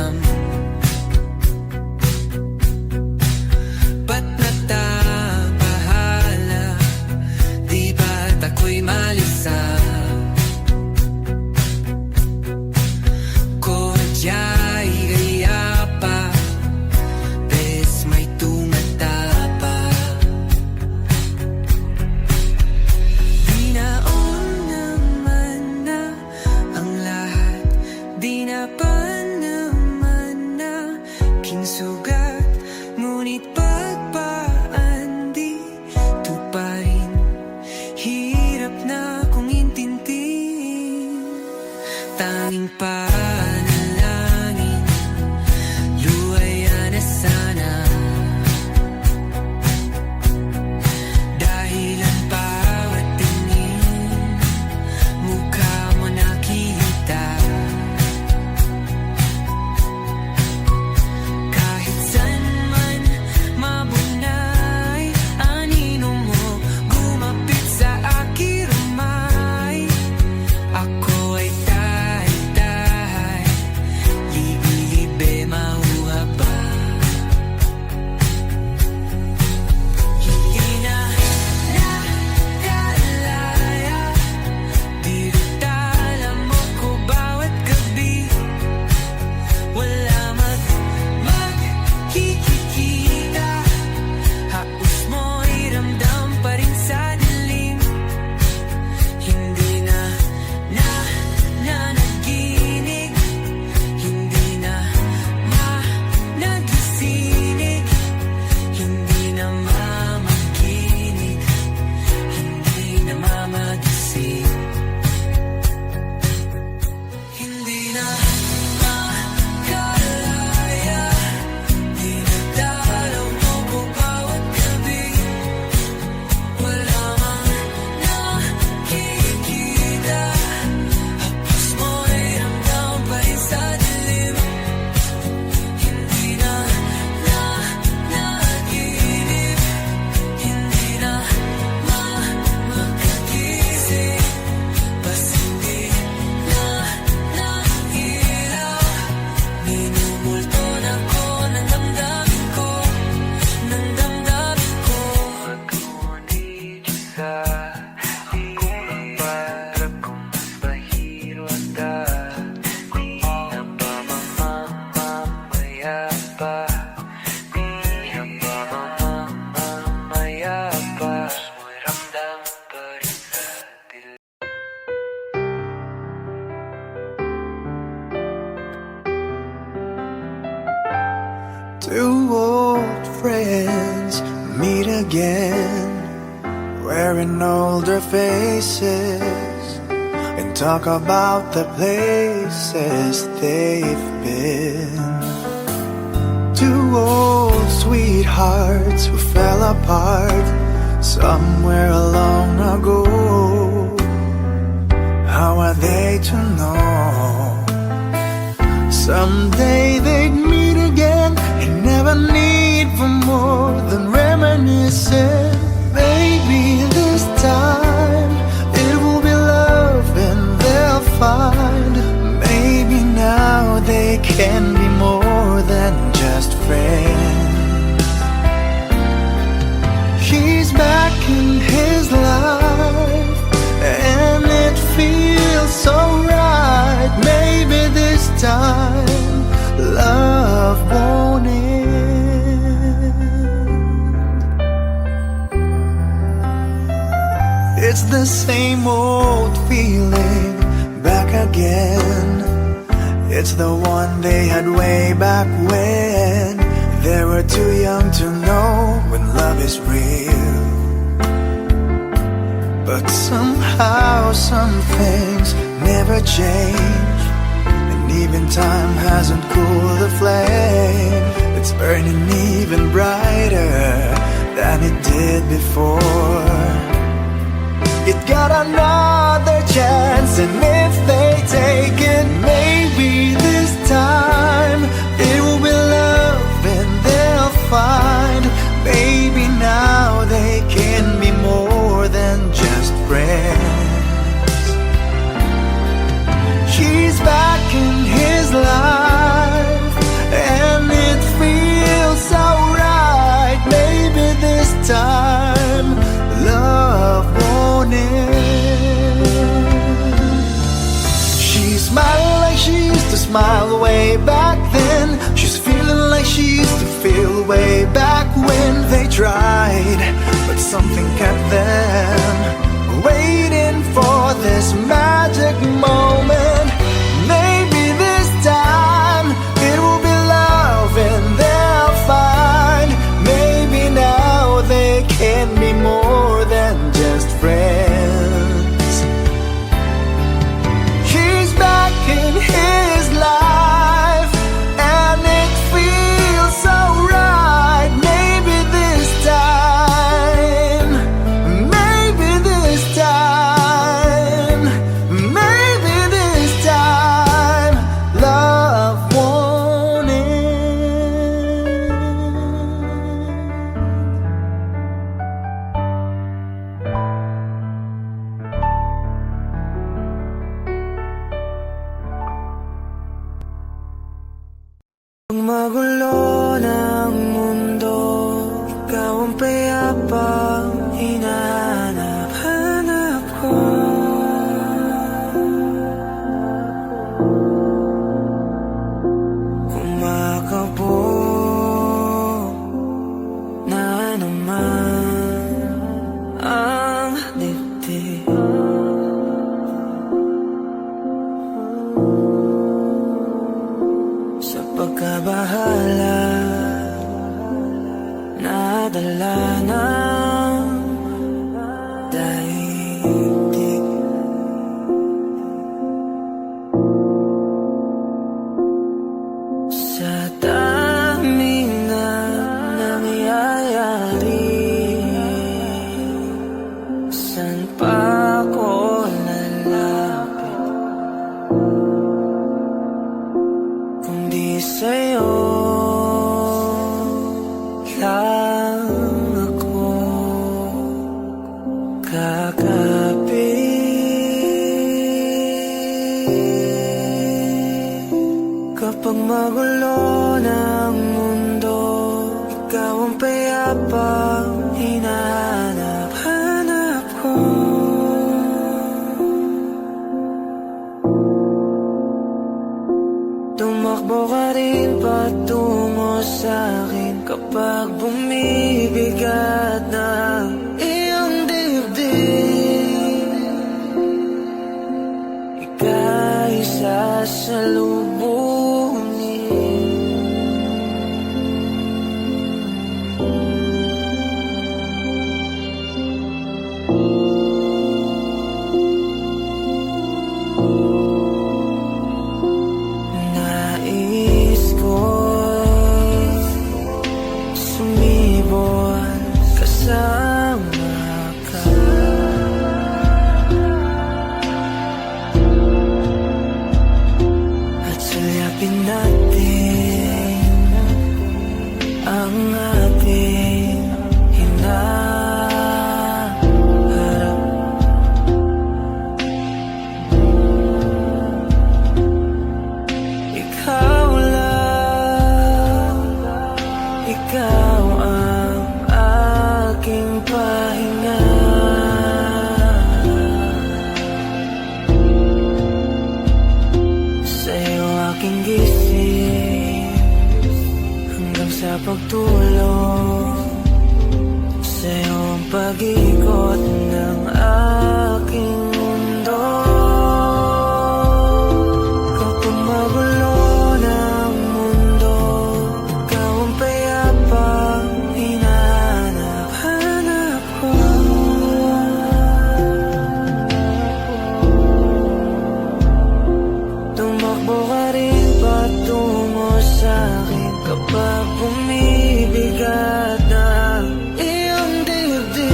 alam. Ba't natabahala? Di ba't ako'y malisa? Kodya'y gaya pa, bes may tumata pa. Di naon naman na ang lahat, di na pa naman na kinsugat. Ngunit pagpaan di tuparin, hirap na kong intindihin. Tanging panalangin, luwaya na sana. Dahil ang bawat tingin, mukha mo nakita. Kahit saan man mabunay, anino mo gumapit sa aking rumay. Ako ay tahay-tahay, libi-libe mauha ba? Hindi na nakalaya, dirutala mo ko bawat gabi. Wala magkikita, haos mo'y ramdam pa rin sa dilim. Hindi na nanaginig, hindi na nagising, hindi na mamakinig, hindi na mamagising. Hindi na makalaya, dinadalaw mo ko bawat gabi. Wala mang nakikita, hapos mo'y ramdam pa rin sa dilim. Hindi na nanaginip, hindi na makagising. Bas hindi na nailaw, minumulto na ko ng damdamin ko, ng damdamin ko. Pag-unit sa ako ang parang kung mas mahiro at di na ba mamamaya pa? Di na ba mamamaya pa? Mo'y ramdam pa rin sa dilim. Two old friends meet again, wearing older faces, and talk about the places they've been. Two old sweethearts who fell apart somewhere long ago. How are they to know? Someday they'd meet again and never need for more than reminiscing. Maybe this time it will be love and they'll find. Maybe now they can be more than just friends. She's back in his life and it feels so right. Maybe this time love won't end. It's the same old feeling back again. It's the one they had way back when they were too young to know when love is real. But somehow some things never change, and even time hasn't cooled the flame. It's burning even brighter than it did before. It got another chance, and if they take it, maybe this time it will be love and they'll find. Maybe now they can be more than just friends. She's back in his life something kept them waiting for this magic moment. Maybe this time it will be love and they'll find. Maybe now they can be more than just friends. He's back in his life and it feels so right. Maybe this time, maybe this time, maybe this time, love won it. Pag magulo ng mundo, ikaw ang payapang hinahanap-hanap ko. Kumakabog na naman ang dibdib. Sa pagkabahala, nadala ng daigdig. Sa dami na nangyayari, saan pa ako lalapit kung di sa'yo lang ako kakapit. Kapag magulo ng mundo, ikaw ang payapang hinahanap-hanap ko. Tumakbo ka rin patungo sa'kin kapag bumibigat na iyong dibdib. Ika'y sasalubungin. Nais ko'y sumibol kasama ka. At sulyapin natin ang ating hinaharap. Ikaw lang, ikaw ang aking pahinga. Sa'yo aking gising hanggang sa pagtulog. Sa'yo ang pag-ikot ng aking mundo. Kapag magulo ng mundo, ikaw ang payapang hinahanap-hanap ko. Tumakbo ka rin patungo sa'kin kapag bumibigat na iyong dibdib.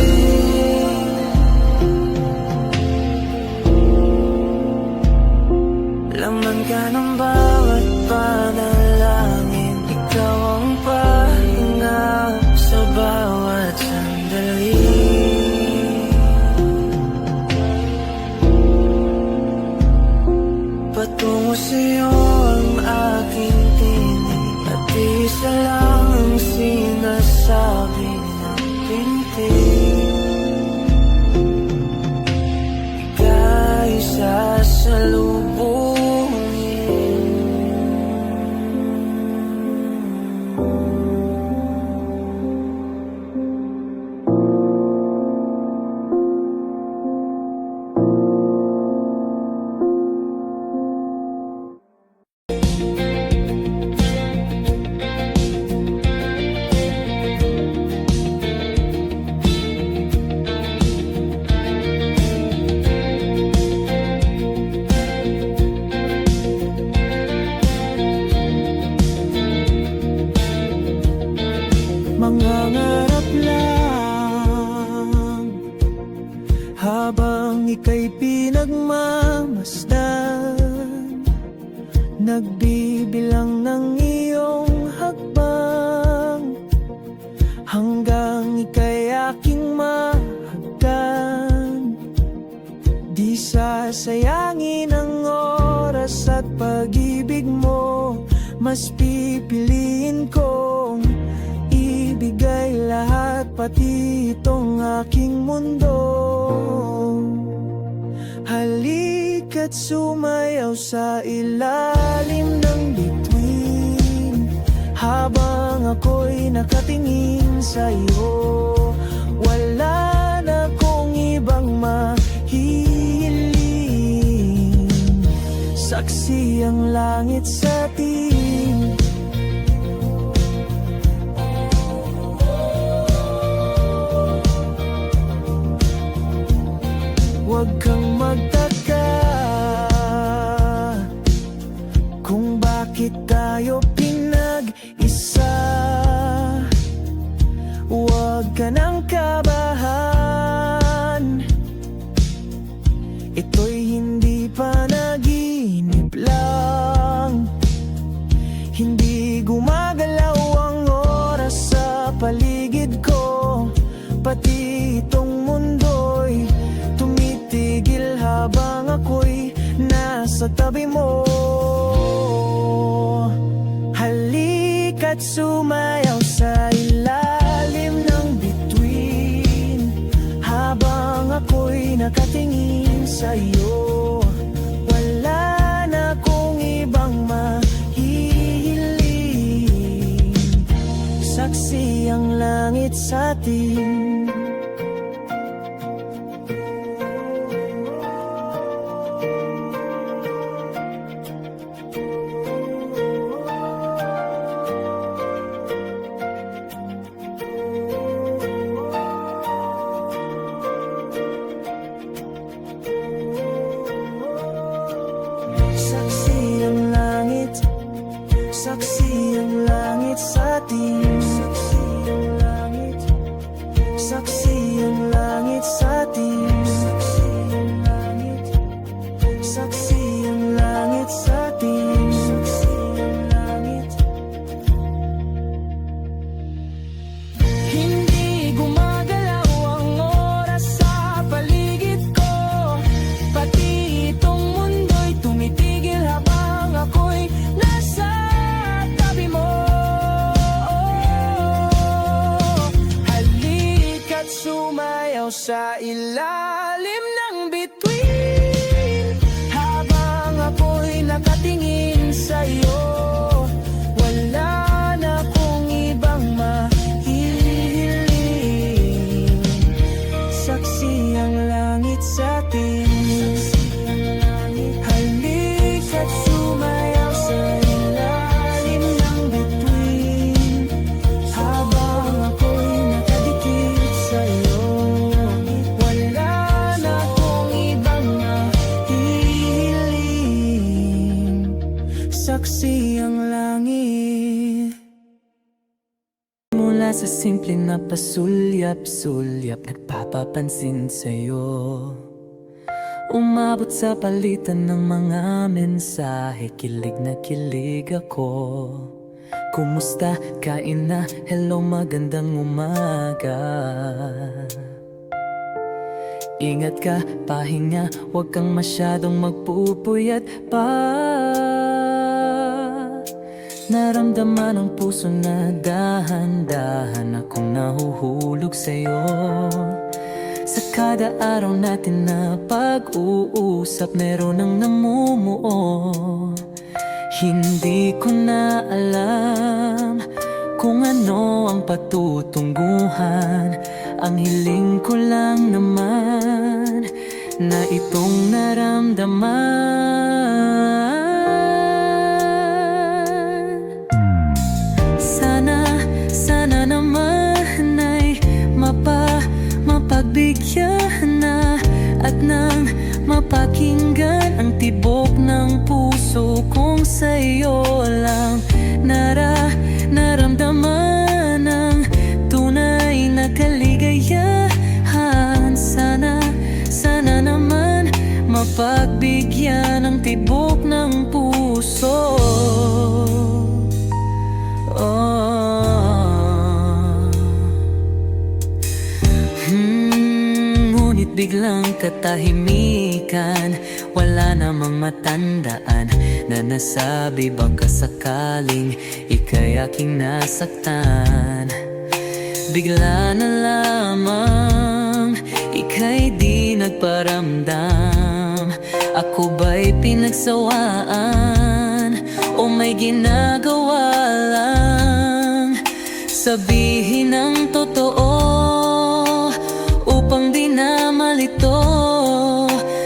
Laman ka ng bawat panalangin, ikaw ang pahinga sa bawat sandali. Patungo sa'yo ang aking tinig at isa lang ang sinasabi ng pintig. Ika'y sasalubungin. Habang ika'y pinagmamasdan, nagbibilang ng iyong hakbang, hanggang ika'y aking mahagkan. Di sasayangin ang oras at pag-ibig mo, mas pipiliin kong ibigay lahat, pati itong aking mundo. Halika't sumayaw sa ilalim ng bituin, habang ako'y nakatingin sa iyo. Wala na kong ibang mahihiling, saksi ang langit sa atin. Huwag kang magtaka kung bakit tayo pinag-isa. Huwag ka nang kabahan, ito'y hindi panaginip lang. Hindi gumagalaw ang oras sa paligid ko, pati itong mundo'y tumitigil habang ako'y nasa tabi mo. Halika't sumayaw sa ilalim ng bituin, habang ako'y nakatingin sa iyo. Wala na kong ibang mahihiling, saksi ang langit sa atin. Saksi ang langit, saksi ang langit sa atin. Saksi ang langit, saksi ang langit sa atin. Saksi ang langit, saksi ang langit sa atin. Saksi ang langit. Hindi gumagalaw ang oras sa paligid ko, pati itong mundo'y tumitigil habang ako'y nasa tabi mo. Halika't sumayaw sa ilalim ng bituin, habang ako'y nakatingin sa iyo. Wala na akong ibang mahihiling, saksi ang langit sa atin. Halika't sumayaw sa ilalim ng bituin, habang ako'y nakadikit sa iyo. Wala na akong ibang mahihiling, saksi ang langit. Mula sa simple na pasulyap-sulyap, nagpapapansin sa'yo. Umabot sa palitan ng mga mensahe, kilig na kilig ako. Kumusta? Kain na? Hello, magandang umaga. Ingat ka, pahinga, huwag kang masyadong magpupuyat pa. Naramdaman ang puso na dahan-dahan akong nahuhulog sa'yo. Sa kada araw natin na pag-uusap, meron ang namumuo. Hindi ko na alam kung ano ang patutunguhan. Ang hiling ko lang naman na itong naramdaman. Sana naman ay mapagbigyan na at nang mapakinggan ang tibok ng puso kong sa'yo lang naramdaman ang tunay na kaligayahan. mapagbigyan ng tibok ng puso. Ngunit biglang katahimikan, wala namang matandaan na nasabi baka sakaling ika'y aking nasaktan. Bigla na lamang ika'y di nagparamdam. Ako ba'y pinagsawaan o may ginagawa lang? Sabihin ang totoo upang di na malito.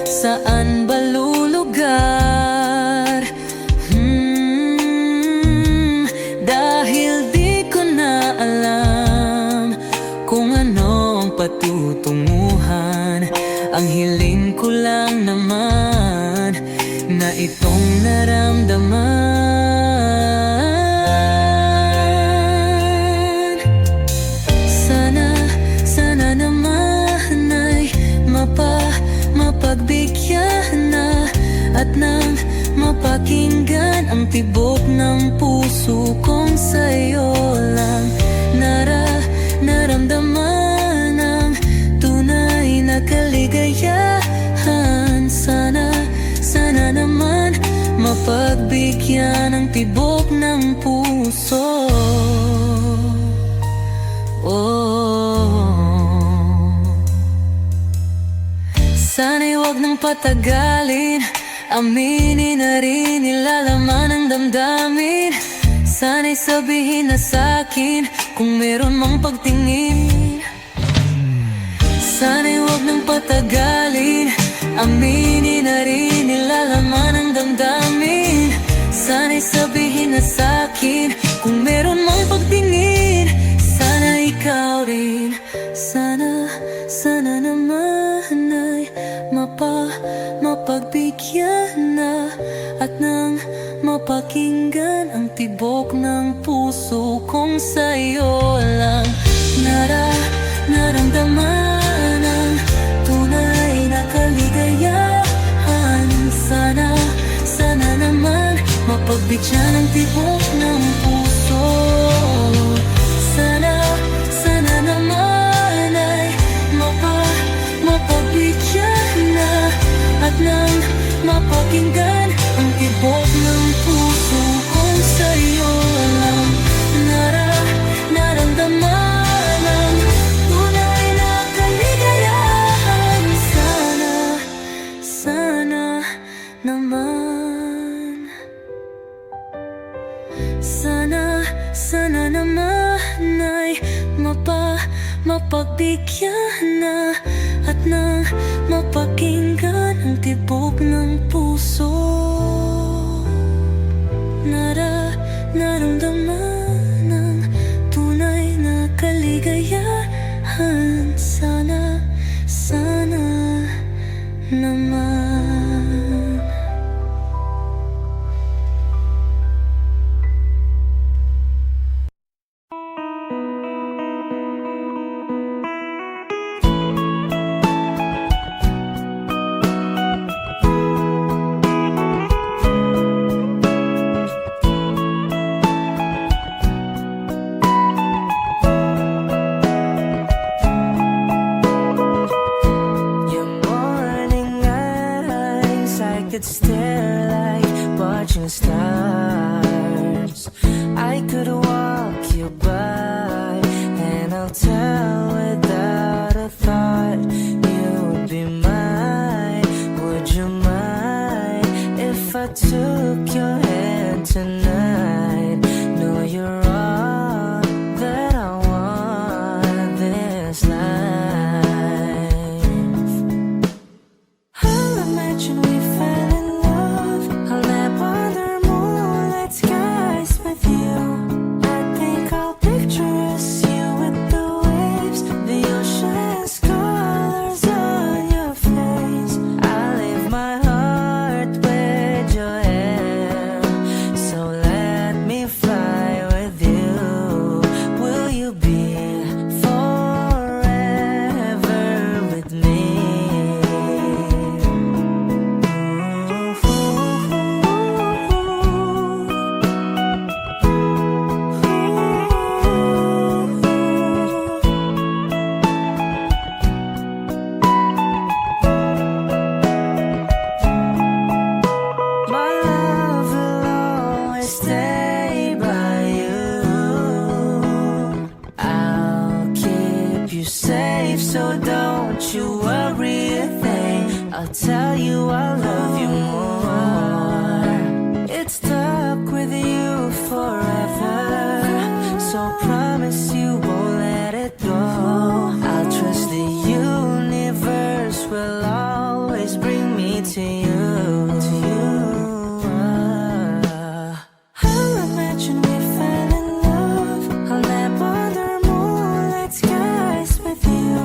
Saan ba lulugar? Dahil di ko na alam kung ano ang patutunguhan. Ang hiling ko lang naman na itong naramdaman. Sana naman ay mapagbigyan na at nang mapakinggan ang tibok ng puso kong sa'yo lang naramdaman ang tunay na kaligayahan. Sana naman mapagbigyan ng tibok ng puso. Sana'y wag nang patagalin, aminin na rin nilalaman ng damdamin. Sana'y sabihin na sa'kin kung meron mang pagtingin. Sana'y wag nang patagalin, aminin na rin nilalaman ng damdamin. Sana'y sabihin na sa'kin kung meron mang pagtingin. Sana ikaw rin, sana naman ay mapagbigyan na at nang mapakinggan ang tibok ng puso kong sa'yo lang naramdaman ang tunay na kaligayahan. Sana naman mapagbigyan ang tibok ng puso. Sana naman ay mapagbigyan na at nang mapakinggan ang tibok ng puso kong sa'yo lang naramdaman ang tunay na kaligayahan. Sana naman, sana naman ay mapagbigyan na at nang mapakinggan ang tibok ng puso. Naramdaman ang tunay na kaligayahan. Sana naman. Could stare like watching stars. I could walk you by, and I'll tell without a thought you'd be mine. Would you mind if I took your hand tonight? Know you're all that I want this life. I'll imagine we fell in love. I'll nap under moonlit skies with you. I think I'll picture us, you with the waves, the ocean's colors on your face. I'll leave my heart with your hand, so let me fly with you. Will you be forever with me? I'll tell you I love you more. It's stuck with you forever, so promise you won't let it go. I'll trust the universe will always bring me to you. I'll imagine we fell in love. I'll nap under moonlit skies with you.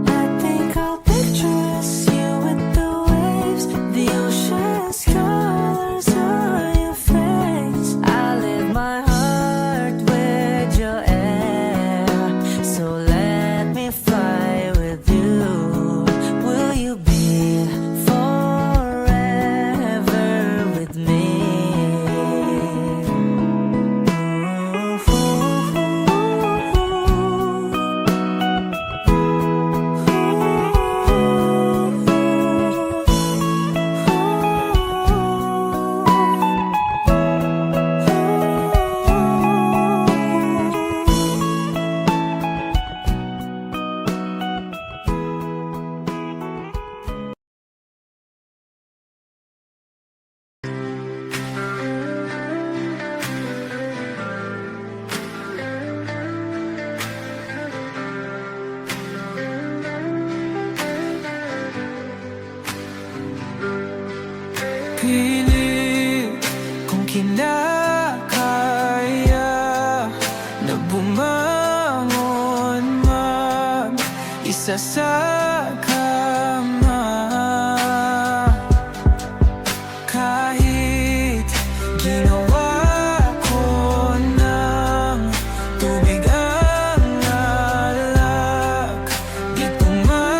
I think I'll picture us, you with the waves, the ocean's colors on your face. I live my heart with your air, so let me fly with you. Will you be forever with me? Pilit kung kinakaya na bumangon mag-isa sa kama. Kahit ginawa ko ng tubig ang alak, di tumatama.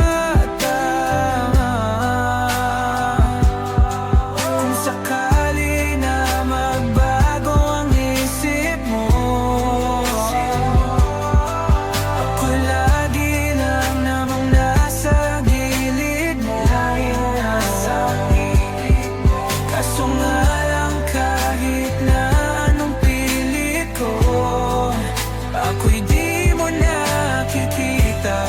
Kung sakali na magbago ang isip mo, ako lagi lang namang nasa gilid mo. Kaso nga lang kahit na anong pilit ko, ako'y di mo nakikita.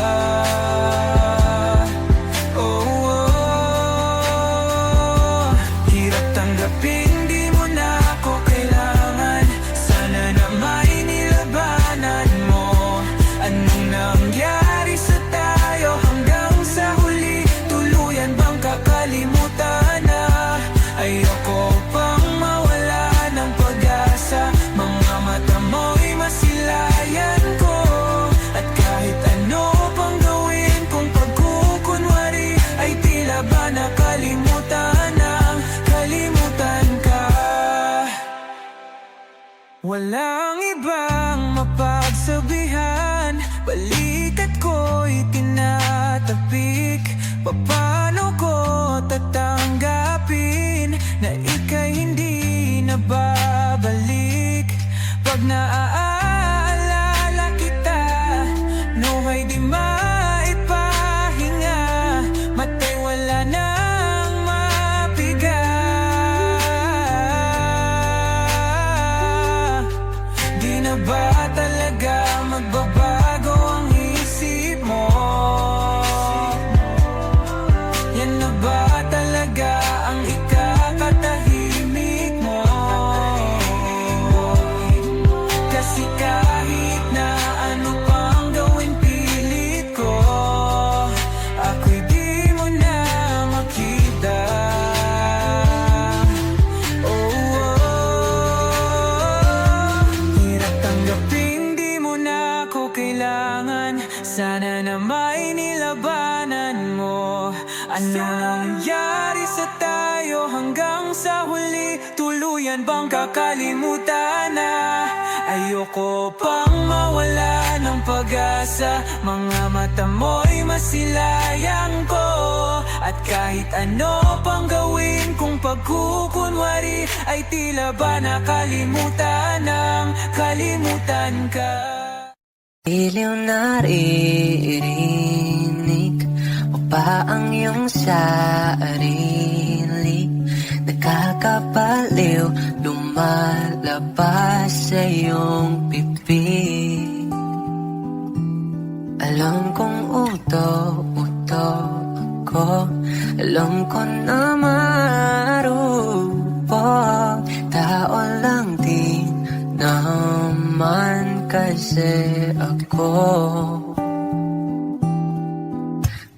Hirap tanggapin, di mo na ako kailangan. Sana na may nilabanan mo. Anong nangyari sa tayo hanggang sa huli? Tuluyan bang kakalimutan na? Ayoko pang mawala ng pag-asa. Mga mata mo'y masilayan ko. At kahit ano pang gawin kung pagkukunwari, ay tila ba nakalimutan ng kalimutan ka. Walang ibang mapagsabihan, balikat ko'y tinatapik. Paano ko tatanggapin na ika'y hindi na babalik? Pag naaalala kita, nawa'y di maipahinga. Mata'y wala nang mapiga. Di na ba talaga magbabago ang isip mo? Yan na ba talaga ang ikakatahimik mo? Kasi kahit na ano pang gawin pilit ko, ako'y di mo na makita. Hirap tanggapin, di mo na ako kailangan. Sana na may nilabanan mo. Ano nangyari sa tayo hanggang sa huli? Tuluyan bang kakalimutan na? Ayoko pang mawala ng pag-asa. Mga mata mo'y masilayan ko. At kahit ano pang gawin kung pagkukunwari, ay tila ba nakalimutan ng kalimutan ka. Iliw naririnig mo pa ang iyong sarili. Nakakabaliw, lumalabas sa iyong bibig. Alam kong uto-uto ako, ko. Alam ko na marupok, tao lang din naman kasi ako.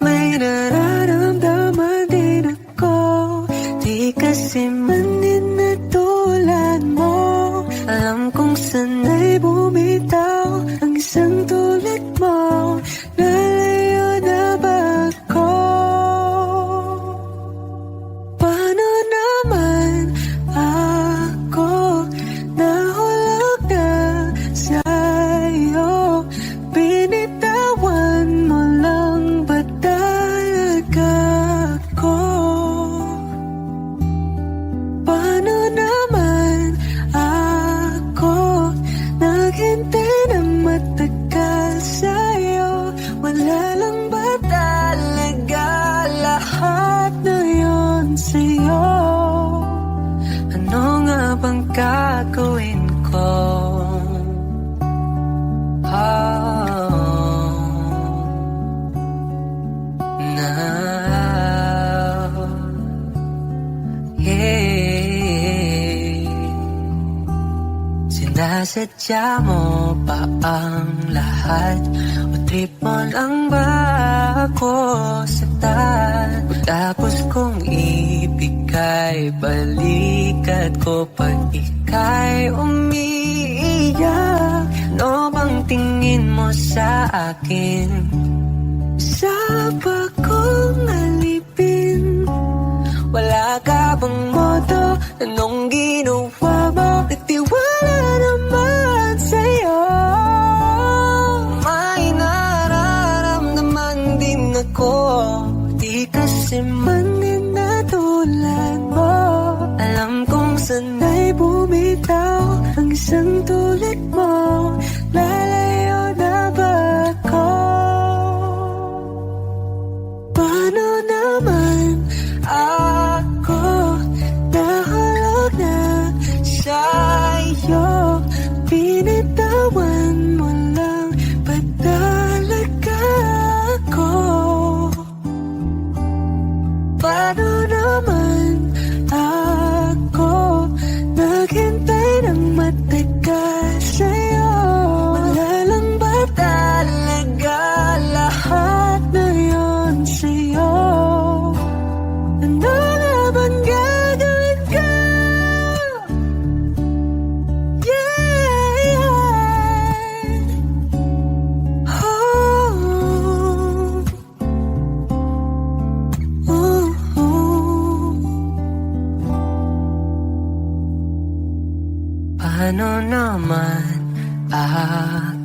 May nararamdaman din ako, di kasi manin na tulad mo. Alam kong sanay bumitaw ang isang tulad mo. Lalayo na ba ako? Paano naman ako nahulog na sa'yo? Binitawan mo lang ba talaga ako? Paano naman ako naghintay ng matagal sa'yo? Wala lang ba talaga lahat na yun sa'yo? Ano nga bang gagawin ko? Now, yeah. Sinasadya mo pa ang lahat, o trip mo lang ba ako saktan? Tapos kong ibigay balikat ko pag ika'y umiiyak. Ano bang tingin mo sa akin? Sa bagong alipin, wala ka bang modo? Anong ginawa mo? Nagtiwala naman sa'yo. May nararamdaman din ako, di kasi manin na tulad mo. Alam kong sanay bumitaw ang isang tulad mo. Lalayo na ba ako? Paano naman ako nahulog na sa'yo? Binitawan mo lang ba talaga ako? Paano naman ako naghintay ng matagal sa'yo? Wala lang ba talaga lahat na yun sa'yo? Ano na bang gagawin ko? Yeah, yeah. Paano naman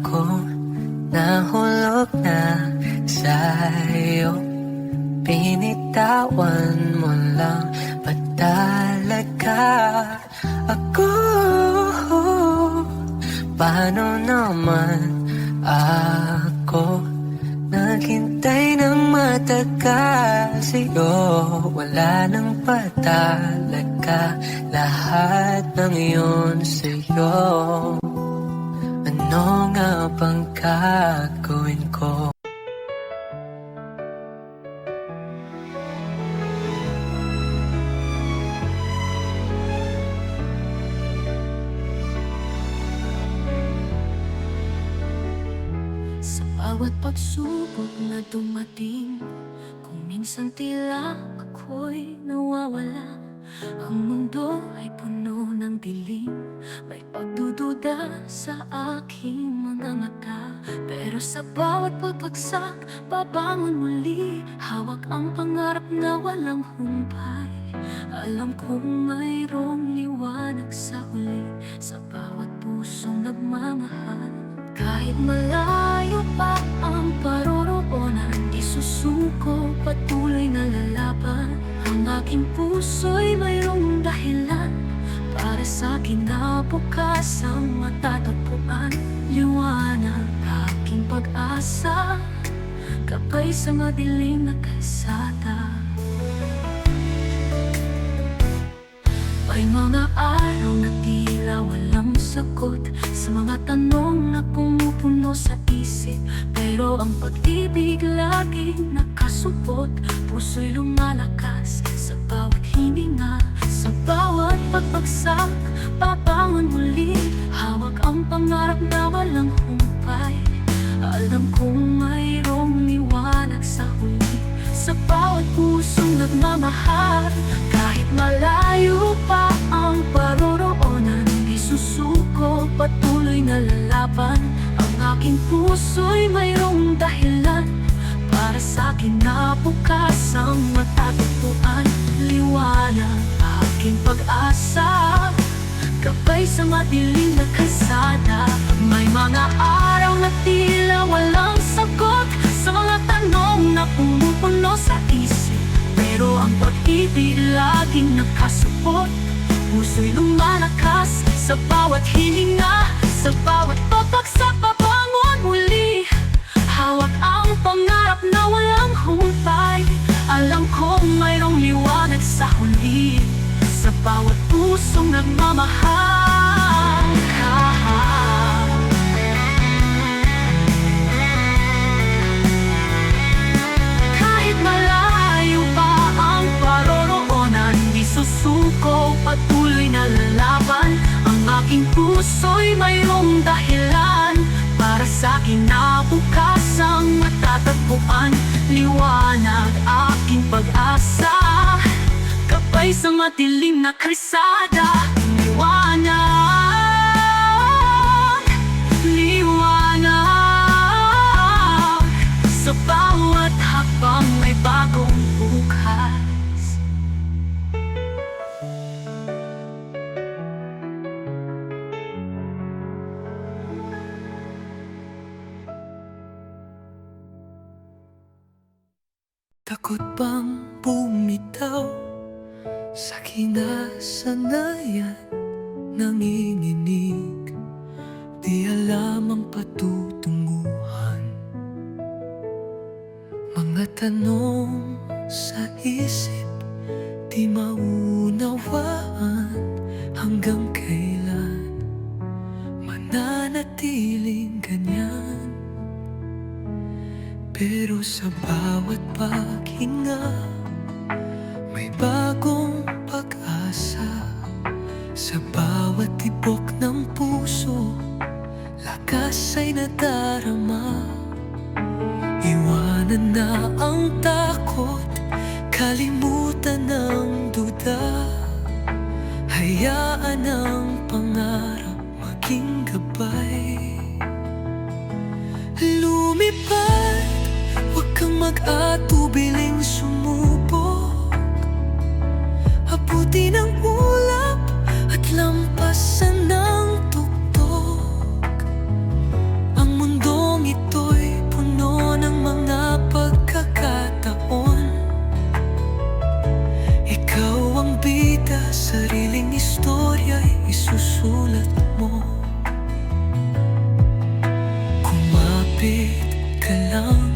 ako nahulog na sa'yo? Binitawan mo lang ba talaga ako? Paano naman ako naghintay ng matagal sa'yo? Wala nang ba talaga lahat ng iyon sa'yo? Ano nga bang gagawin ko? Sa bawat pagsubok na dumating, kung minsan tila ako'y nawawala, ang mundo ay puno ng dilim. May pagdududa sa aking mga mata, pero sa bawat pagbagsak, babangon muli. Hawak ang pangarap na walang humpay. Alam kong mayroong liwanag sa huli, sa bawat pusong nagmamahal. Kahit malayo pa ang paroroonan, di susuko, patuloy na lalaban. Ang aking puso'y mayroong dahilan para sa kinabukasang matatagpuan. Liwanag, aking pag-asa, gabay sa madilim na kalsada. May mga araw na tila walang sagot sa mga tanong na pumupuno sa isip, pero ang pag-ibig laging nakasupot. Puso'y lumalakas sa bawat hininga, sa bawat pagbagsak, babangon muli. Hawak ang pangarap na walang humpay. Alam kong mayroong liwanag sa huli, sa bawat pusong nagmamahal. Kahit malayo pa ang paroroonan, di susuko, patuloy na lalaban. Ang aking puso'y mayroong dahilan para sa'kin na bukas ang matatagpuan. Liwanag, aking pag-asa, gabay sa madilim na kalsada. May mga araw na tila walang sagot sa mga tanong na pumupuno sa isip, pero ang pag-ibig laging nakasupot. Puso'y lumalakas sa bawat hininga, sa bawat pabagsak, babangon muli. Hawak ang pangarap na walang humpay. Alam kong mayroong liwanag sa huli, sa bawat pusong nagmamahal ka. Kahit malayo pa ang paroroonan, di susuko, patuloy na lalaban. Ang aking puso'y mayroong dahilan para sa'kin na bukas ang matatagpuan. Liwanag, aking pag-asa, gabay sa madilim na kalsada. Liwanag, liwanag, sa bawat hakbang may bagong bukas. Takot bang bumitaw sa kinasanayan? Nanginginig, di alam ang patutunguhan. Mga tanong sa isip, di maunawaan. Hanggang kailan mananatiling ganyan? Pero sa bawat paghinga, may bagong pag-asa. Sa bawat tibok ng puso, lakas ay nadarama. Iwanan na ang takot, kalimutan ang duda. Hayaan ang pangarap maging gabay. Lumipad, huwag kang mag-atubiling sumubok. Abutin ang ulap at lampasan ng tuktok. Ang mundong ito'y puno ng mga pagkakataon. Ikaw ang bida, sariling istorya'y isusulat mo. Kumapit ka lang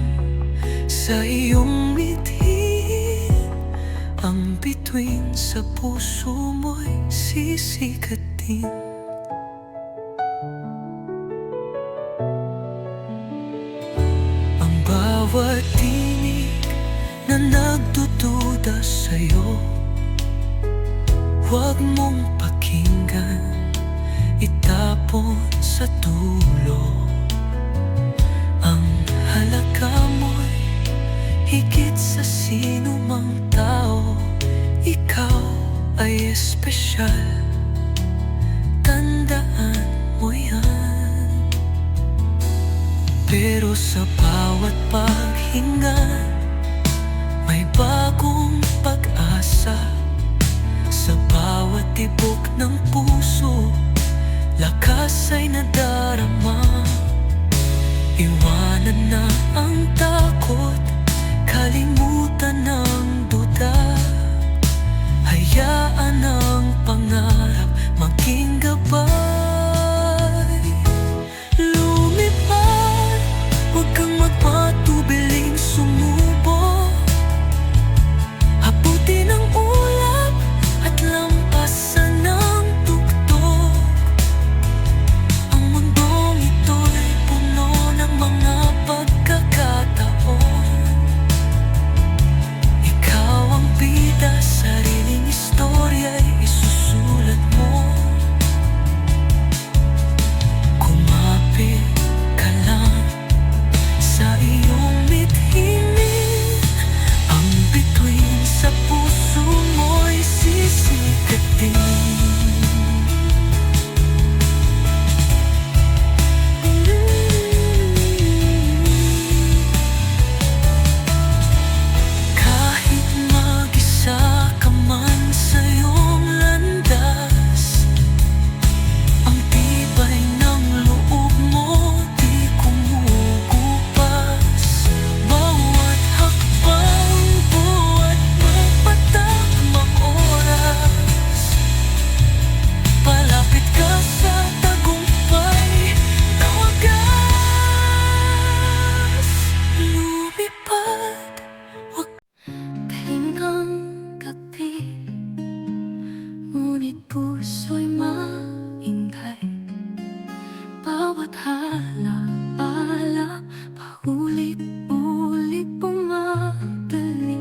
sa iyong mithiin, ang bituin sa puso mo'y sisikatin. Ang bawat tinig na nagdududa sa'yo, huwag mong pakinggan, itapon sa dulo. Ang halaga mo'y higit sa sino mang tao. Ikaw ay espesyal, tandaan mo yan. Pero sa bawat paghinga, may bagong pag-asa. Sa bawat tibok ng puso, lakas ay nadarama. Iwanan na ang takot, kalimutan ang duda. Hayaan ang pangarap maging gabay. Lumipad, huwag kang magpatubiling sumusunod. puso'y maingay. Bawat halaala, paulit-ulit bumabalik.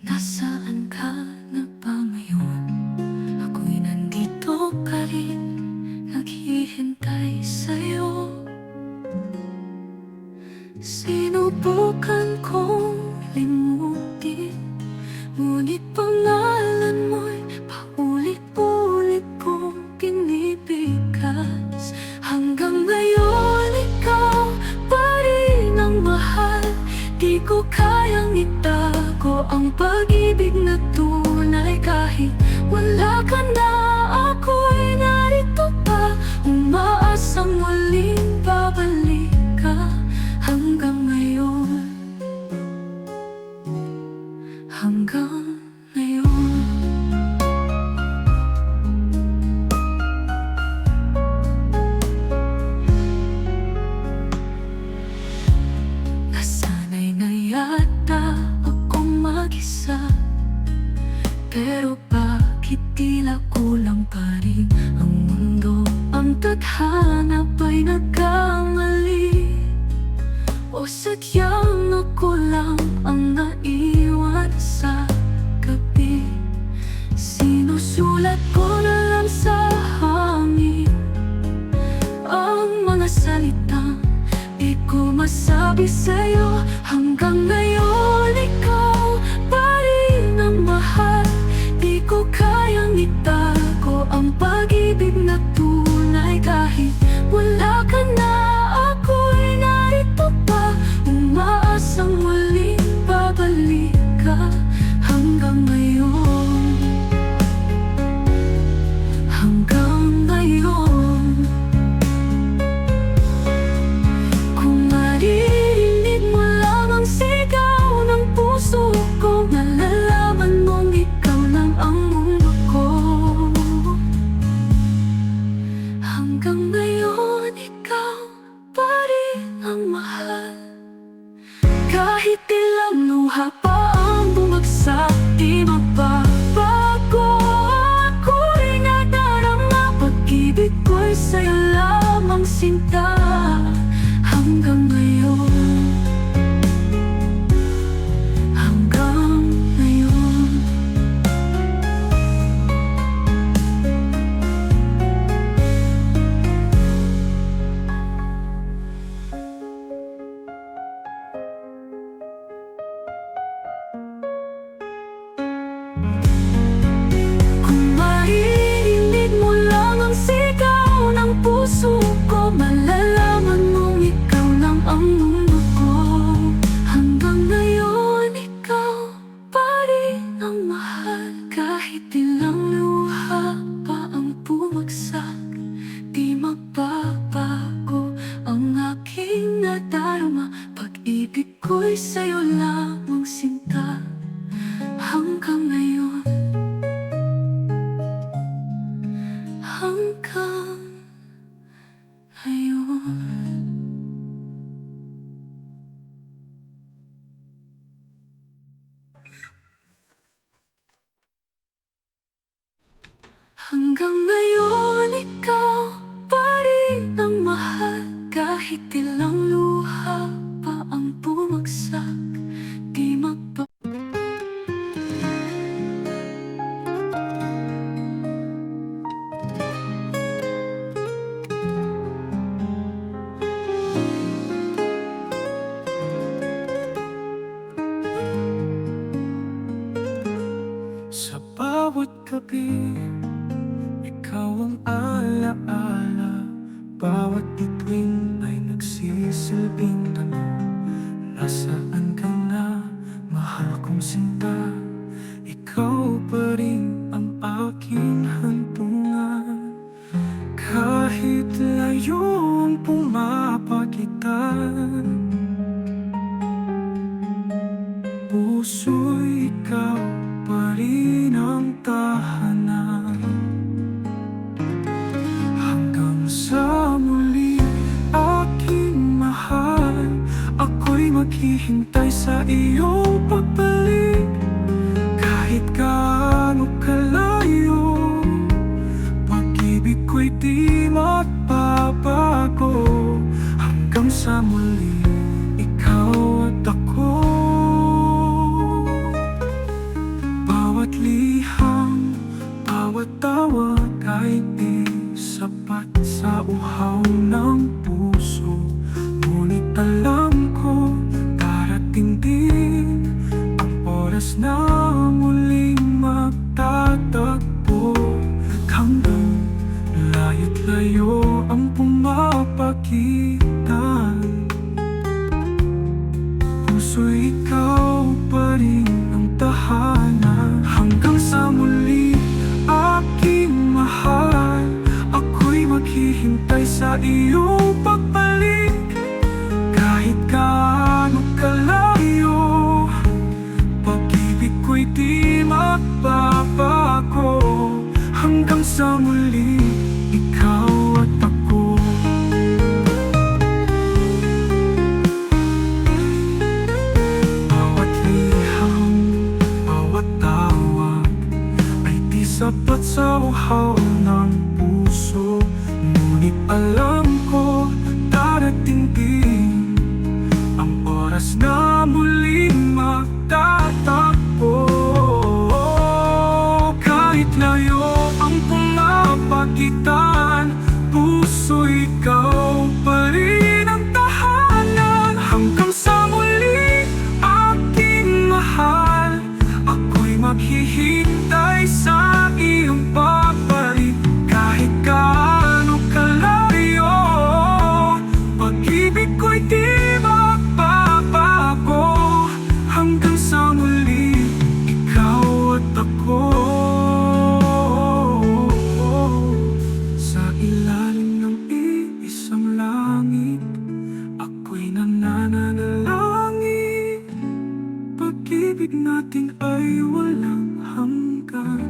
Nasaan ka na ba ngayon? Ako'y nandito pa rin, naghihintay sa'yo. Sinubukan kong limutin, ngunit pangalan mo'y paulit-ulit kong pinipigkas. Hanggang ngayon ikaw pa rin ang mahal. Di ko kayang itago ang pag-ibig na tunay. Kahit wala ka na, ako'y narito pa, umaasang muling babalik ka. Hanggang ngayon, hanggang ngayon. Nasanay na yata akong mag-isa, pero bakit tila kulang pa rin ang mundo? Ang tadhana ba'y nagkamali? O sadyang ako lang ang naiwan sa gabi? Sinusulat ko na lang sa hangin ang mga salitang di ko masabi sa'yo. Hanggang ngayon ikaw pa rin ang mahal. Di ko kayang itago ang pag-ibig na tunay. Kahit wala ka na, ako'y narito pa, umaasang muling babalik ka. Hanggang ngayon, hanggang ngayon. Kung maririnig mo lang ang sigaw ng puso ko, malalaman mong ikaw lang ang mundo ko. Hanggang ngayon, ikaw pa rin ang mahal. Kahit ilang luha pa ang bumagsak, di magbabago. Ako'y nadarama, pag-ibig ko'y sa'yo lamang sinta. Hanggang ngayon, hanggang ngayon. Kung maririnig mo lang ang sigaw ng puso ko, malalaman mong ikaw lang ang mundo ko. Hanggang ngayon, ikaw pa rin ang mahal. Kahit ilang luha pa ang bumagsak, di magbabago ang aking nadarama. Pag-ibig ko'y sa'yo lamang sinta. Hanggang ngayon, hanggang ngayon. Hanggang ngayon, ikaw pa rin ang mahal. Kahit ilang luha pa ang bumagsak, di magbabago. Sa bawat gabi, ikaw ang alaala. Bawat bituin ay nagsisilbing tanong, nasaan ka na, mahal kong sinta? Ikaw pa rin ang aking hantungan. Kahit layo ang pumapagitan, puso'y ikaw pa rin ang tahanan. Hanggang sa muli, aking mahal, ako'y maghihintay sa iyong pagbalik. bawat tawag ay di sapat sa uhaw ng puso. Ngunit alam ko, darating din ang oras na muling magtatagpo. Hanggang layo't layo ang pumapagitan, puso'y ikaw pa rin ang tahanan. Hanggang sa muli, aking mahal, ako'y maghihintay sa iyong pagbalik. Kahit gaano kalayo, pag-ibig ko'y di magbabago. Hanggang sa muli, ikaw at ako. Bawat liham, bawat tawag ay di sapat sa uhaw ng puso. Ngunit alam ko, darating din ang oras na muling magtatagpo. Kahit layo ang pumapagitan, puso ikaw pa rin ang tahanan. Hanggang sa muli, aking mahal, ako'y maghihintay sa iyong pagbalik. Kahit gaano kalayo, pag-ibig ko'y di magbabago. Hanggang sa muli, ikaw at ako. Sa ilalim ng iisang langit, ako'y nananalangin. Pag-ibig natin ay walang hanggan,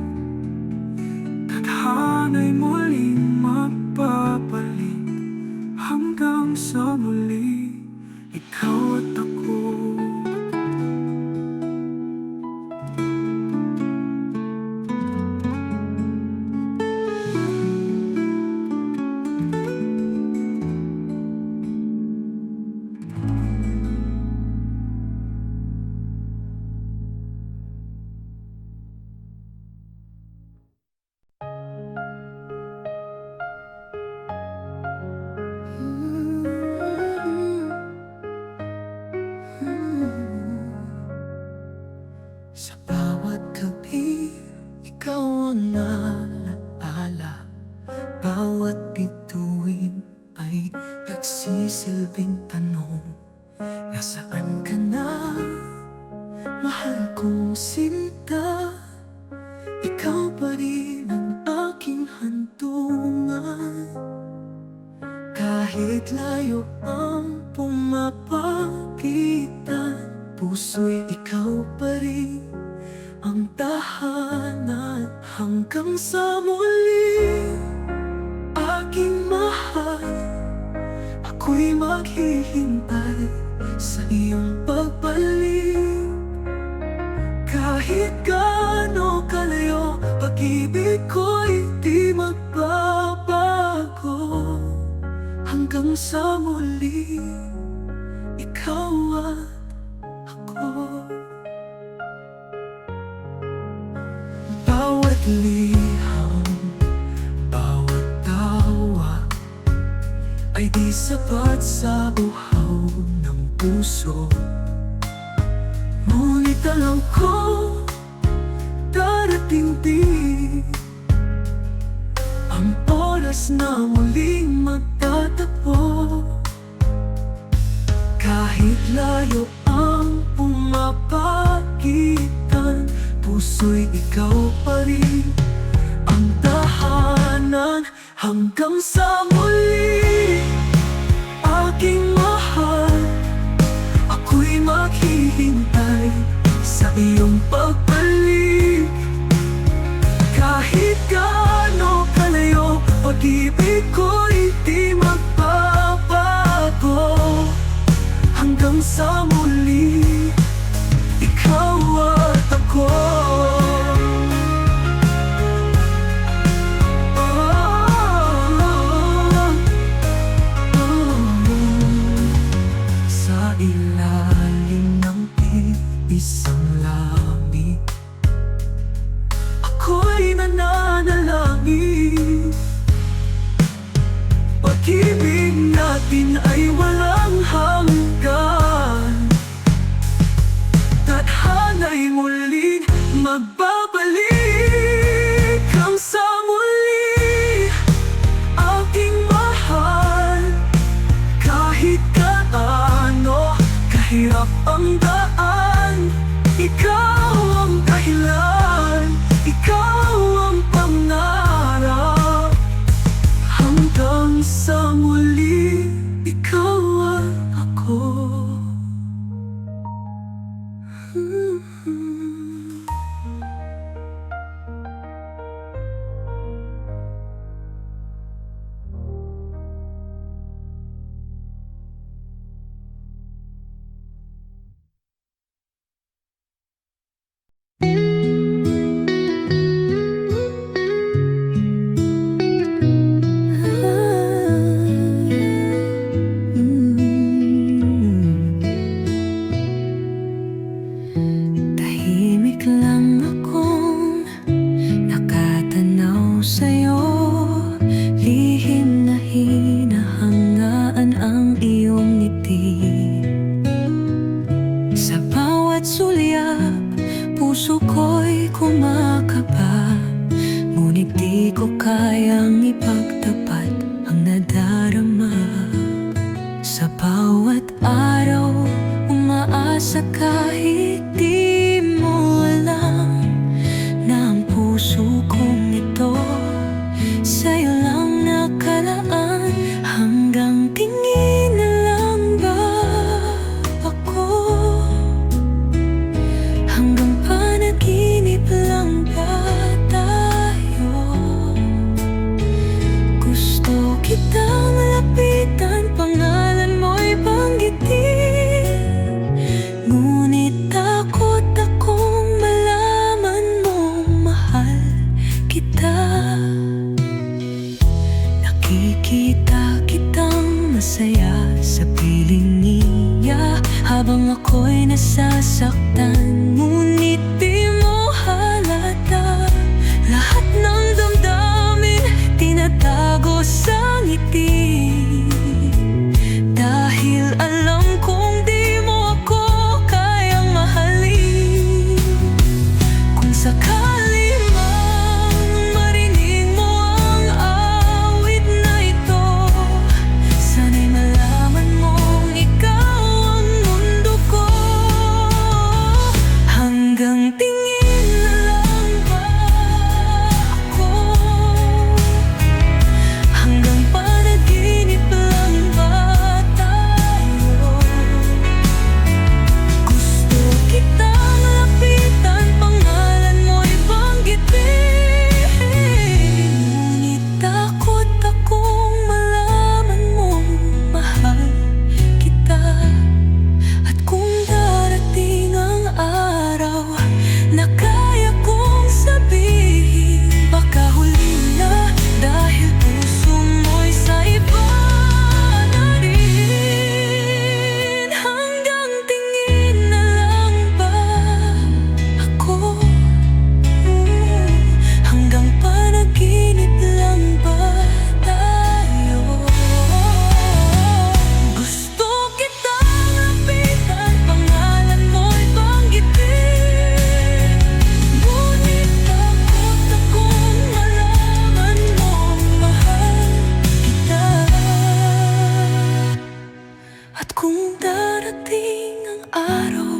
tadhana'y muling magbabalik. Hanggang sa muli, ikaw at ako. Sa bawat gabi, ikaw ang naalaala. Bawat bituin ay nagsisilbing tanong, nasaan ka na, mahal kong sinta? Ikaw pa rin ang aking hantungan. Kahit layo ang pumapagitan, puso'y ikaw pa rin ang tahanan. Hanggang sa muli, aking mahal, ako'y maghihintay sa iyong pagbalik. Kahit gaano kalayo, pag-ibig ko'y di magbabago. Hanggang sa muli, ikaw at ako. Bawat liham, bawat tawa ay di sapat sa uhaw ng puso. Ngunit alam ko, darating din ang oras na muling magtatagpo. Kahit layo ang pumapagitan, puso'y ikaw pa rin ang tahanan. Hanggang sa muli, aking mahal, ako'y maghihintay sa iyong pagbalik. Kahit gaano kalayo, pag-ibig ko'y di magbabago. Hanggang sa muli, ikaw at ako. Sa ilalim ng isang langit, bumalik kang sa muli, aking mahal. Kahit gaano kahirap ang daan, ikaw ang dahilan, ikaw ang pangarap. Hanggang sa muli, ikaw at ako. Tahimik lang akong nakatanaw sa'yo, lihim na hinahangaan ang iyong ngiti. Sa bawat sulyap, puso ko'y kumakaba, ngunit di ko kayang ipagtapat ang nadarama. Sa bawat araw, umaasa kahit di mo alam na ang puso kong ito sa'yo lang nakalaan. Hanggang tingin na lang ba ako? Hanggang panaginip lang ba tayo? Gusto kitang lapitan, pangalan mo'y banggitin, ngunit takot akong malaman mong mahal kita. Nakikita kitang masaya sa piling niya, habang ako'y nasasaktan, ngunit di mo halata. Lahat ng damdamin tinatago sa ngiti, dahil alam kong di mo ako kayang mahalin. Kung sakali mang marinig mo ang awit na ito, sana'y malaman mong ikaw ang mundo ko. Hanggang tingin na lang ba ako? Hanggang panaginip lang ba tayo? Gusto kitang lapitan, pangalan mo'y banggitin, ngunit takot akong malaman mong mahal kita. At kung darating ang araw na kaya kong sabihin, baka huli na, dahil puso mo'y sa iba na rin. Hanggang tingin na lang ba ako? Hanggang panaginip lang ba tayo? Gusto kitang lapitan, pangalan mo'y banggitin, ngunit takot akong malaman mong mahal kita. At kung darating ang araw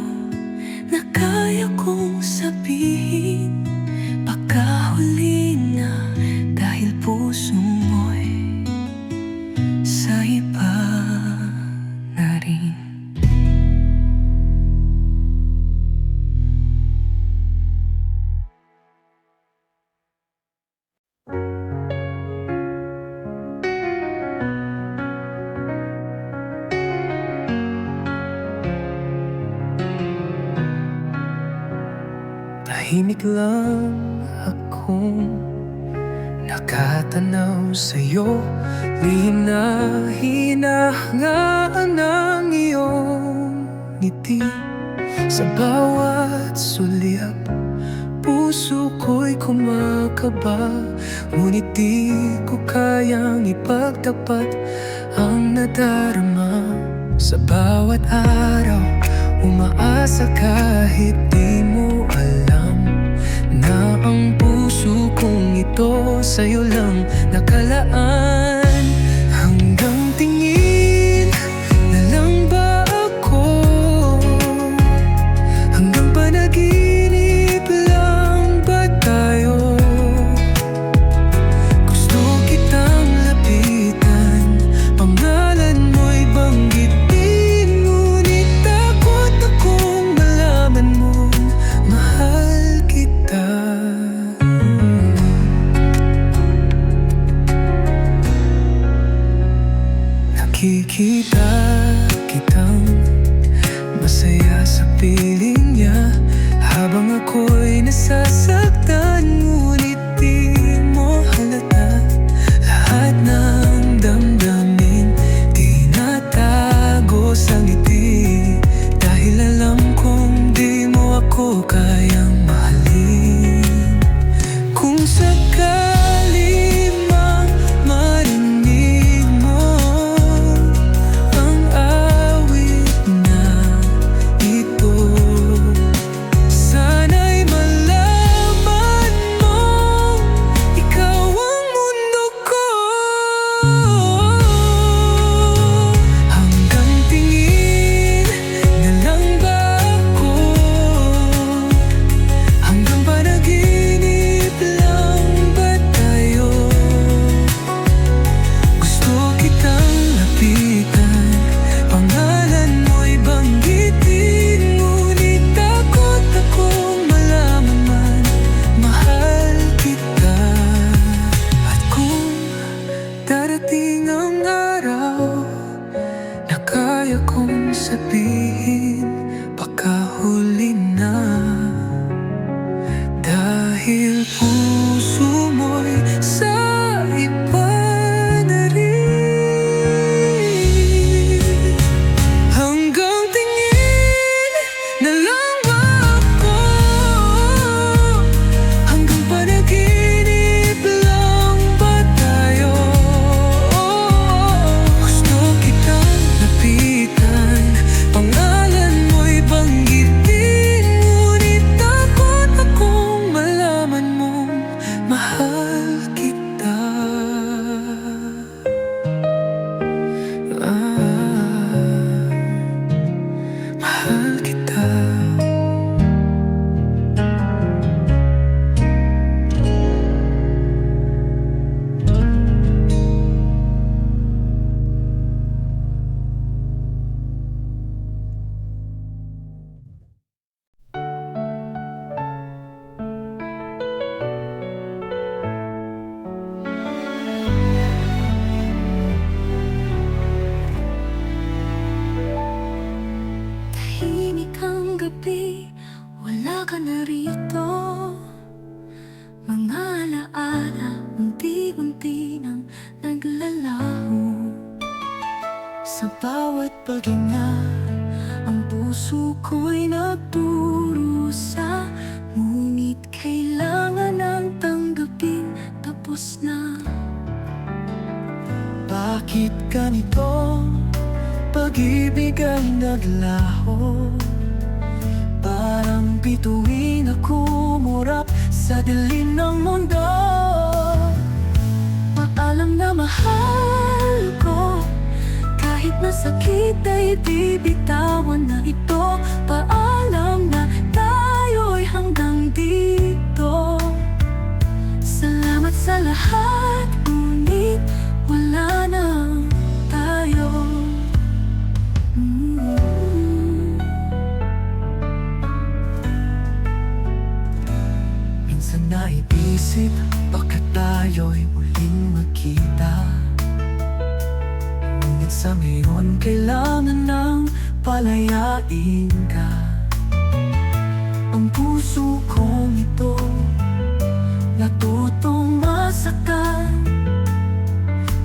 na kaya kong sabihin, baka huli na, dahil puso mo'y sa iba na rin. Tahimik lang akong nakatanaw sa'yo, lihim na hinahangaan ang iyong ngiti. Sa bawat sulyap, puso ko'y kumakaba, ngunit di ko kayang ipagtapat ang nadarama. Sa bawat araw, umaasa kahit di mo alam na ang puso kong ito sa'yo lang nakalaan. Hanggang tingin na lang ba ako? Hanggang panaginip lang ba tayo? Gusto kitang lapitan, pangalan mo'y banggitin, ngunit takot akong malaman mong mahal kita. Nakikita kitang masaya sa piling niya, habang ako'y nasasaktan, ngunit di mo halata. Lahat ng damdamin tinatago sa ngiti, dahil alam kong di mo ako kayang mahalin. Kung sakali mang marinig mo ang awit na ito, sana'y malaman mong ikaw ang mundo ko. Hanggang tingin na lang ba ako? Hanggang panaginip lang ba tayo? Gusto kitang lapitan, pangalan mo'y banggitin, ngunit takot akong malaman man mahal kita. At kung darating ang araw na kaya kong sabihin, baka huli na, dahil puso mo'y sa iba na rin. Hanggang tingin na lang ba ako? Hanggang panaginip lang ba tayo? Gusto kitang lapitan, pangalan mo'y banggitin, ngunit takot akong malaman mong mahal kita. Mahal kita. Tahimik ang gabi, wala ka na rito. Mga alaala, unti-unti nang naglalaho. Sa bawat paghinga, ang puso ko'y nagdurusa, ngunit kailangan ang tanggapin, tapos na. Bakit ganito? Pag-ibig ang naglaho, parang bituin ako murap sa dilim ng mundo. Paalam na mahal ko, kahit masakit ay di bitawan na ito. Paalam na tayo'y hanggang dito. Salamat sa lahat, ngunit wala na tayo. Minsan naiisip, bakit tayo'y muling magkita? Ngunit sa ngayon, kailangan ng palayain ka. Ang puso kong ito natutong masaktan,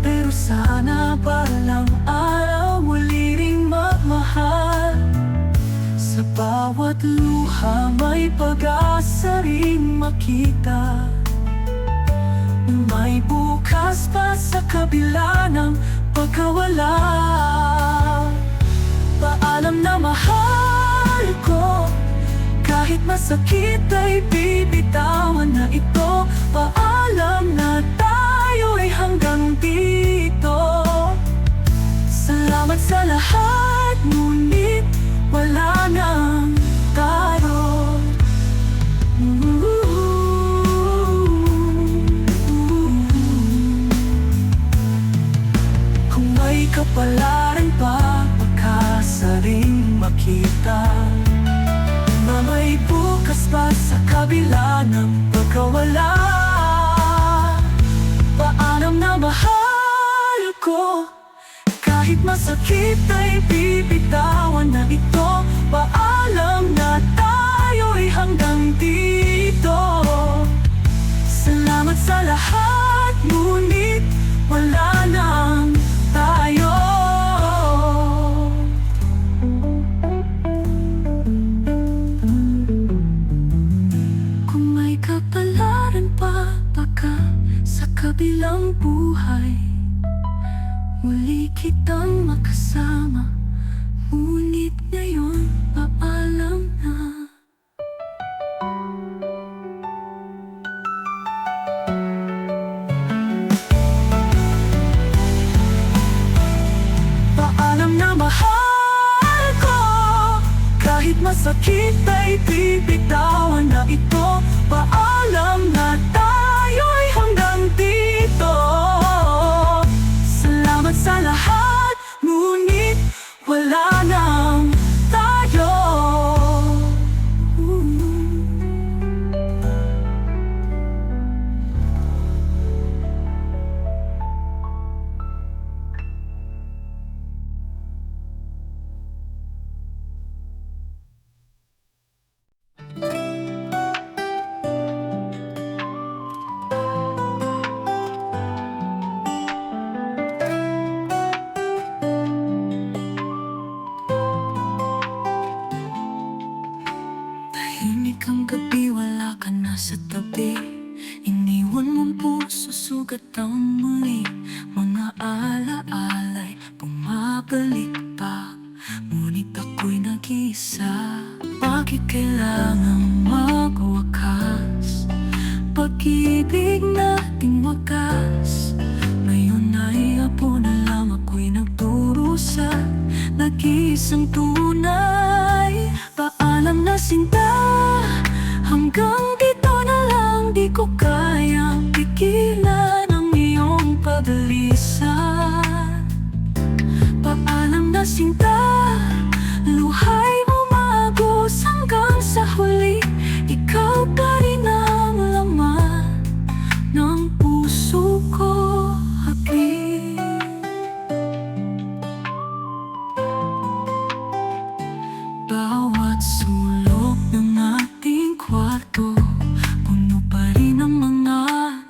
pero sana balang araw muli ring magmahal. Sa bawat luha may pag-asa ring makita. May bukas pa sa kabila ng pagkawala. Paalam na mahal ko, kahit Kahit masakit ay bibitawan na ito. Paalam na tayo'y hanggang dito. Salamat sa lahat, ngunit wala nang tayo. Kung may kapalaran pa, makasaring makita na may bukas pa sa kabila ng pagkawala. Paalam na mahal ko, kahit masakit ay bibitawan na ito. Paalam na tayo'y hanggang dito. Salamat sa lahat, ngunit wala nang tayo. Kung may kapalaran pa baka sa kabilang buhay, muli kitang makasama, ngunit ngayon paalam na. Paalam na mahal ko, kahit masakit ay bibitawan na ito. Paalam na tayo'y hanggang dito. Salamat sa lahat, ngunit wala nang tayo. Tahimik ang gabi, wala ka na sa tabi. Iniwan mong puso, sugat ang muli. Mga alaala'y bumabalik pa, ngunit ako'y nag-iisa. Bakit kailangang magwakas? Pag-ibig nating wakas. Ngayon ay apo na lang, ako'y nagdurusa. Nag-iisang tunay. Paalam na sinta, hanggang dito na lang. Di ko kayang pigilan ang iyong pag-alisan. Paalam na sinta, luhay umagos hanggang sa huli. Ikaw pa rin ang laman ng puso ko, habi. Bawat sulok ng ating kwarto, puno pa rin ang mga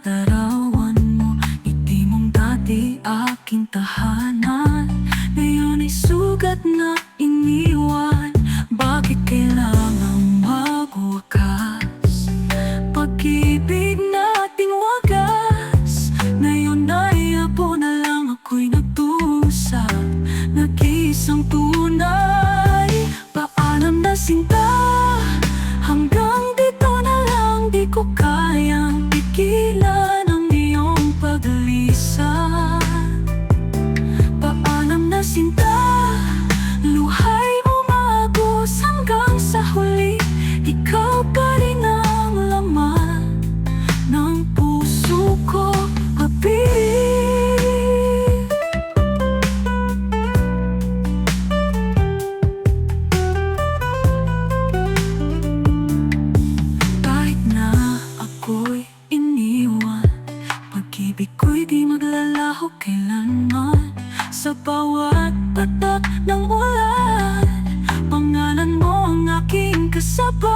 larawan mo. Ngiti mong dati aking tahanan, ngayon ay sugat na iniwan. Bakit kailangang magwakas? Pag-ibig nating wagas. Ngayon ay apo na lang, ako'y nagdusa. Nag-iisang tunay. Paalam na sinta, hanggang dito na lang. Di ko kayang pigilan ang iyong pag-alisan. Paalam na sinta, luhay umagos hanggang sa huli. Ikaw pa rin ang laman ng puso ko, habi. Kahit na ako'y iniwan, pag-ibig ko'y di maglalaho kailanman. Sa bawat patak ng ulan, pangalan mo ang aking kasabay.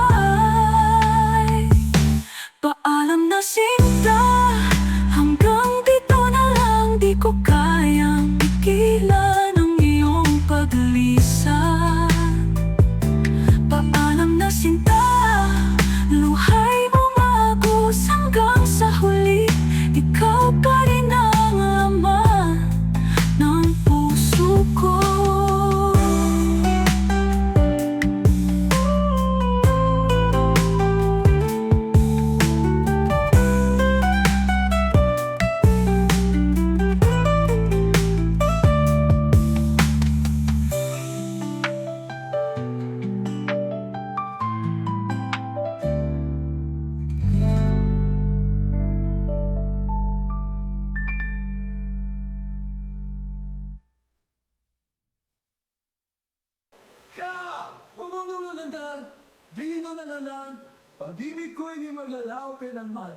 Paalam na sinta, hanggang dito na lang. Di ko kayang pigilan ang iyong pag-alisan. Paalam na sinta, luhay umagos hanggang sa huli. Ikaw pa rin ang laman ng puso na lang, pag-ibig ko'y di maglalaho kailanman.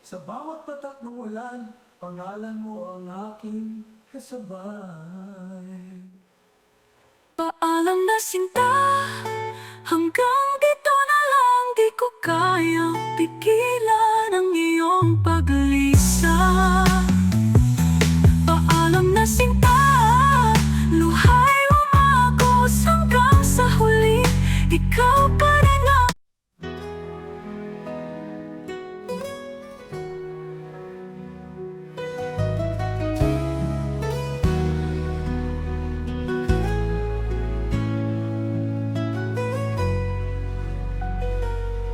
Sa bawat patak ng ulan, pangalan mo ang aking kasabay. Paalam na sinta, hanggang dito na lang. Di ko kayang pigilan ang iyong paglisan. Paalam na sinta, luhay umagos hanggang sa huli. Ikaw pa rin ang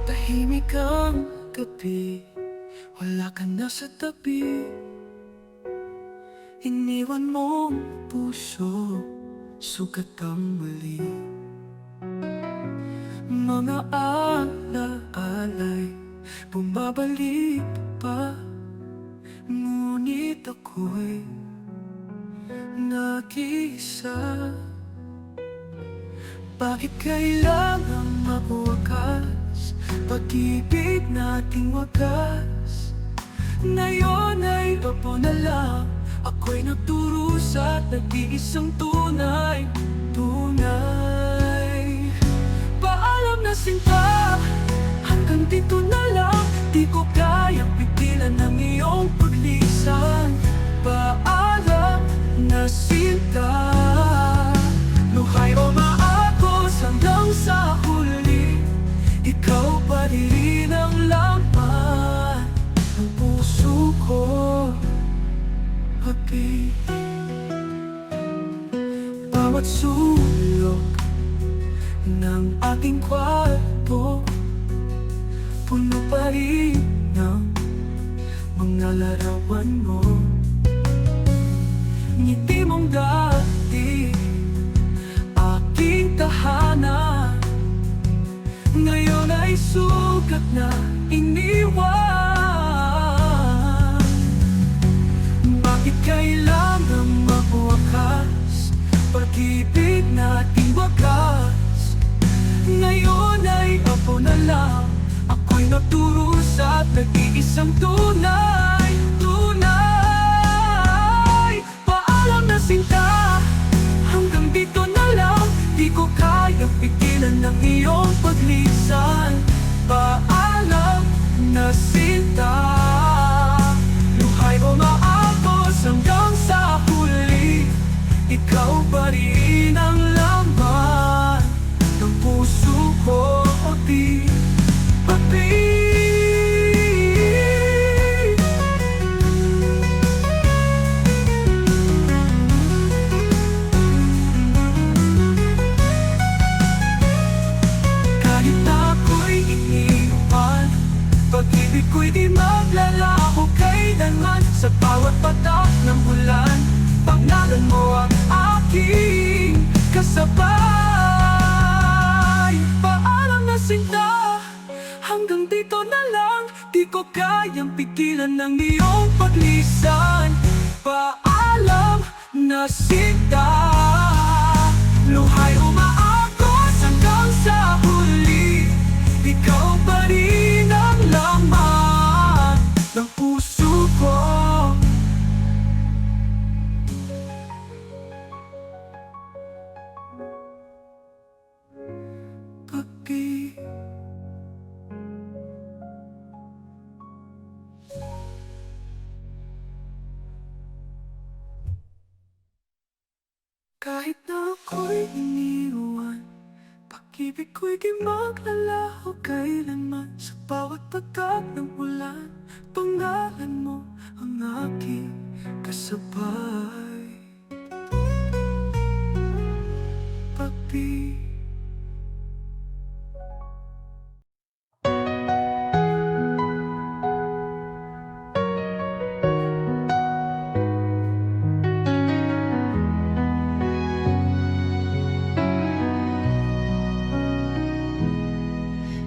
Tahimik ang gabi, wala ka na sa tabi. Iniwan mong puso, sugat ang mali. Mga alaalay, bumabalik pa. Ngunit ako'y nag-iisa. Bakit kailangan magwakas pag-ibig nating wagas? Ngayon ay abo na lang. Ako'y nagdurusa at nag-iisang tunay. Paalam na sinta, hanggang dito na lang. Di ko kayang pigilan ang iyong paglisan. Paalam na sinta, luhay o maagos hanggang sa huli. Ikaw pa rin ang laman ng puso ko, happy. Bawat sulok ng ating kwarto, puno pa rin ng mga larawan mo. Ngiti mong dati, aking tahanan, ngayon ay sugat na iniwan. Bakit kailangan magwakas pag-ibig nating wagas? Ngayon ay abo na lang. Ako'y nagdurusa at nag-iisang tunay. Paalam na sinta, hanggang dito na lang. Di ko kaya pigilan ng iyong paglisan. Paalam na sinta, luhay o maagos hanggang sa huli. Ikaw pa rin ang laman ng puso ko, papi. Kahit ako'y iniwan, pag-ibig ko'y di maglalaho kailanman. Sa bawat patak ng ulan, pangalan mo ang aking kasabay. Paalam na sinta, hanggang dito na lang. Di ko kayang pigilan ng iyong paglisan. Paalam na sinta, luhay umaagos hanggang sa huli. Ikaw pa rin ang laman ng puso ko. Papi, kahit na ako'y iniwan, pag-ibig ko'y di maglalaho kailanman. Sa bawat patak ng ulan, pangalan mo ang aking kasabay. Papi,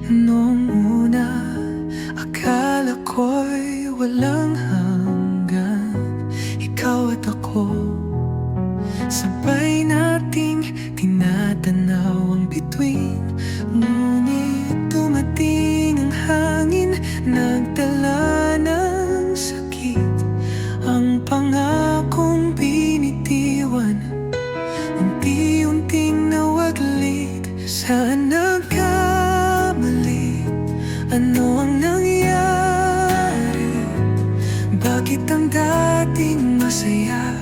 Noong una, akala ko'y walang hanggan. Ikaw at ako, sabay nating tinatanaw ang bituin. Ngunit saya,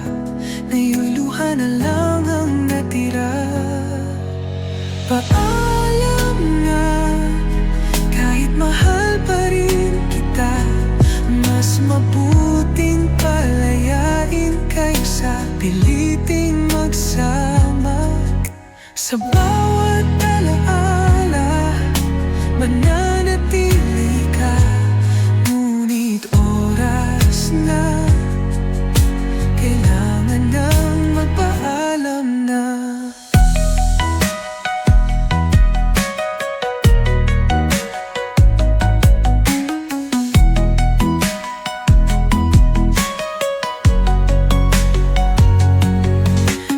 ngayon'y luha na lang ang natira. Paalam na, kahit mahal pa rin kita, mas mabuting palayain kaysa piliting magsama. Sa bawat alaala, mananatili ka, ngunit oras na, kailangan nang magpaalam na.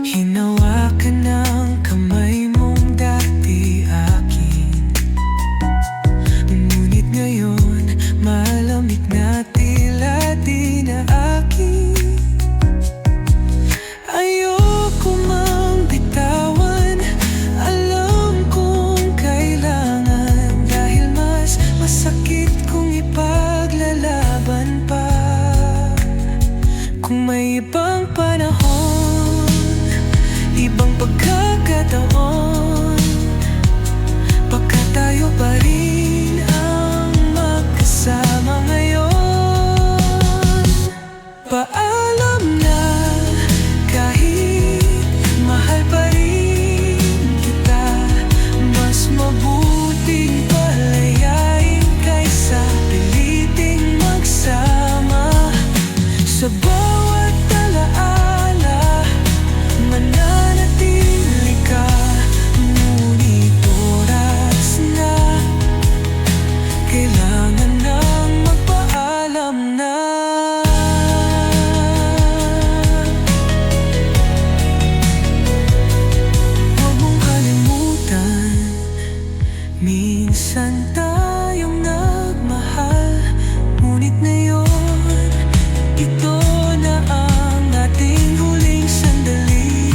Hinawakan ng kamay mong dati akin, ngunit ngayon malamig na tila di na akin. Ayoko mang bitawan, alam kong kailangan, dahil mas masakit kung ipaglalaban pa. Kung may ibang panahon, ibang pagkakataon, baka tayo pa rin ang magkasama ngayon. Paalam na, kahit mahal pa rin kita, mas mabuting palayain kaysa piliting magsama. Sa bawat alaala, mananatili ka, ngunit oras na, kailangan nang magpaalam na. Huwag mong kalimutan, minsan tayong nagmahal, ngunit ngayon ito na ang ating huling sandali.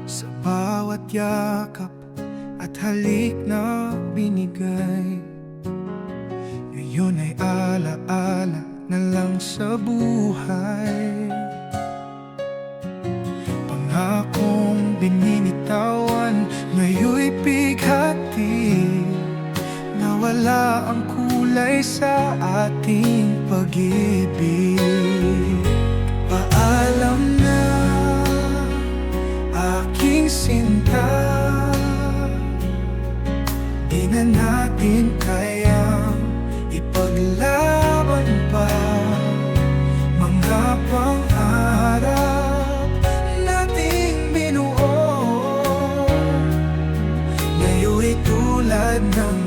Sa bawat yakap at halik na binigay, ngayon ay alaala na lang sa buhay. Pangakong bininitawan, ngayon'y bighati, nawala ang kulay sa ating pag-ibig. Paalam na, aking sinta, di na natin kayang ipaglaban pa mga pangarap nating binuo. Ngayon'y tulad ng